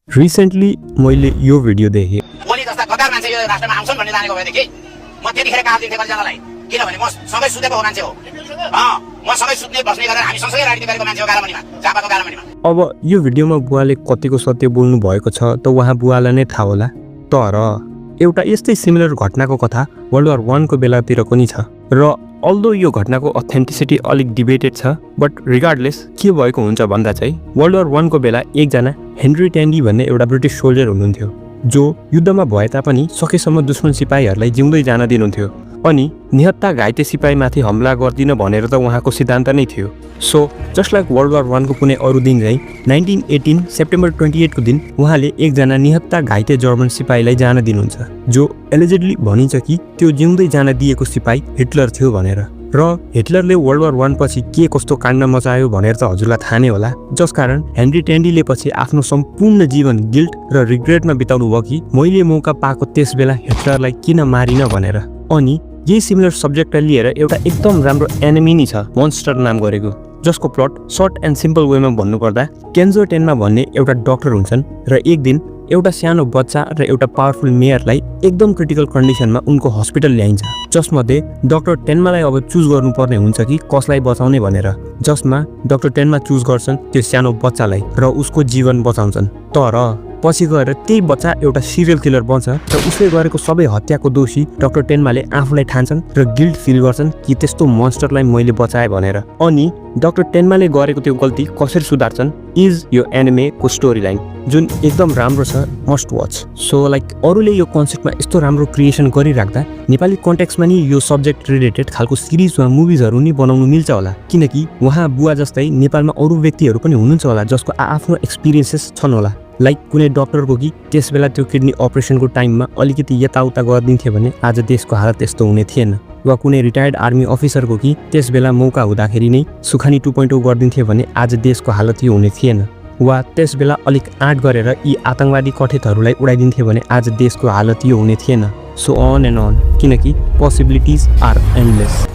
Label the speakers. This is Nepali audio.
Speaker 1: रिसेन्टली मैले यो भिडियो देखेँ।
Speaker 2: ओली जस्ता गद्दार मान्छे यो राष्ट्रमा आउँछन् भन्ने जानेको भएदेखि म त्यतिखेर कहाँ दिन्थे कतिजनालाई, किनभने म सँगै सुतेको हो मान्छे हो। म सँगै सुत्ने बस्ने गरेर हामी सँगै राजनीति गरेको मान्छे हो गारामणीमा, झापाको गारामणीमा।
Speaker 1: अब यो भिडियोमा बुवाले कतिको सत्य बोल्नु भएको छ त उहाँ बुवालाई नै थाहा होला। तर एउटा यस्तै सिमिलर घटनाको कथा वर्ल्ड वार 1 को बेलातिर पनि छ र अल्दो यो घटनाको अथेन्टिसिटी अलिक डिबेटेड छ, बट रिगार्डलेस के भएको हुन्छ भन्दा चाहिँ वर्ल्ड वार 1 को बेला एकजना हेनरी ट्यान्डी भन्ने एउटा ब्रिटिस सोल्जर हुनुहुन्थ्यो जो युद्धमा भए तापनि सकेसम्म दुश्मन सिपाहीहरूलाई जिउँदै जान दिनुहुन्थ्यो अनि निहत्था घाइते सिपाहीमाथि हमला गर्दिन भनेर त उहाँको सिद्धान्त नै थियो। So just like world war 1 को कुनै अरू दिन चाहिँ 1918 सेप्टेम्बर 28 को दिन उहाँले एकजना निहत्था घाइते जर्मन सिपाहीलाई जान दिनुहुन्छ, जो एलिजेडली भनिन्छ कि त्यो जिउँदै जान दिएको सिपाही हिटलर थियो भनेर। र हिटलरले वर्ल्ड वार 1 पछि के कस्तो काण्ड मचायो भनेर त हजुरलाई थाहा नै होला, जसकारण हेनरी ट्यान्डीले पछि आफ्नो सम्पूर्ण जीवन गिल्ट र रिग्रेटमा बिताउनु भयो कि मैले मौका पाएको त्यस बेला हिटलरलाई किन मारिन भनेर। अनि यही सिमिलर सब्जेक्टलाई लिएर एउटा एकदम राम्रो एनिमी नि छ मोन्स्टर नाम गरेको, जसको प्लट सर्ट एन्ड सिम्पल वेमा भन्नुपर्दा केन्जो टेनमा भन्ने एउटा डक्टर हुन्छन् र एक दिन एउटा सानो बच्चा र एउटा पावरफुल मेयरलाई एकदम क्रिटिकल कन्डिसनमा उनको हस्पिटल ल्याइन्छ, जसमध्ये डाक्टर टेन्मालाई अब चुज गर्नुपर्ने हुन्छ कि कसलाई बचाउने भनेर, जसमा डाक्टर टेन्मा चुज गर्छन् त्यो सानो बच्चालाई र उसको जीवन बचाउँछन्। तर पछि गएर त्यही बच्चा एउटा सिरियल किलर बन्छ र उसले गरेको सबै हत्याको दोषी डाक्टर टेन्माले आफूलाई ठान्छन् र गिल्ट फिल गर्छन् कि त्यस्तो मोन्स्टरलाई मैले बचाएँ भनेर। अनि डाक्टर टेन्माले गरेको त्यो गल्ती कसरी सुधार्छन् इज यो एनिमेको स्टोरी लाइन, जुन एकदम राम्रो छ, मस्ट वाच। सो लाइक अरूले यो कन्सेप्टमा यस्तो राम्रो क्रिएसन गरिराख्दा नेपाली कन्टेक्स्टमा नि यो सब्जेक्ट रिलेटेड खालको सिरिज वा मुभिजहरू नि बनाउनु मिल्छ होला, किनकि उहाँ बुवा जस्तै नेपालमा अरू व्यक्तिहरू पनि हुनुहुन्छ होला जसको आफ्नो एक्सपिरियन्सेस छन् होला। लाइक कुनै डक्टरको कि त्यस बेला त्यो किडनी अपरेसनको टाइममा अलिकति यताउता गरिदिन्थ्यो भने आज देशको हालत त्यस्तो हुने थिएन, वा कुनै रिटायर्ड आर्मी अफिसरको कि त्यस बेला मौका हुँदाखेरि नै सुखानी 2.0 गरिदिन्थ्यो भने आज देशको हालत यो हुने थिएन, वा त्यस बेला अलिक आँट गरेर यी आतंकवादी कथितहरूलाई उडाइदिन्थ्यो भने आज देशको हालत यो हुने थिएन। सो अन एन्ड अन, किनकि पोसिबिलिटिज आर एन्डलेस।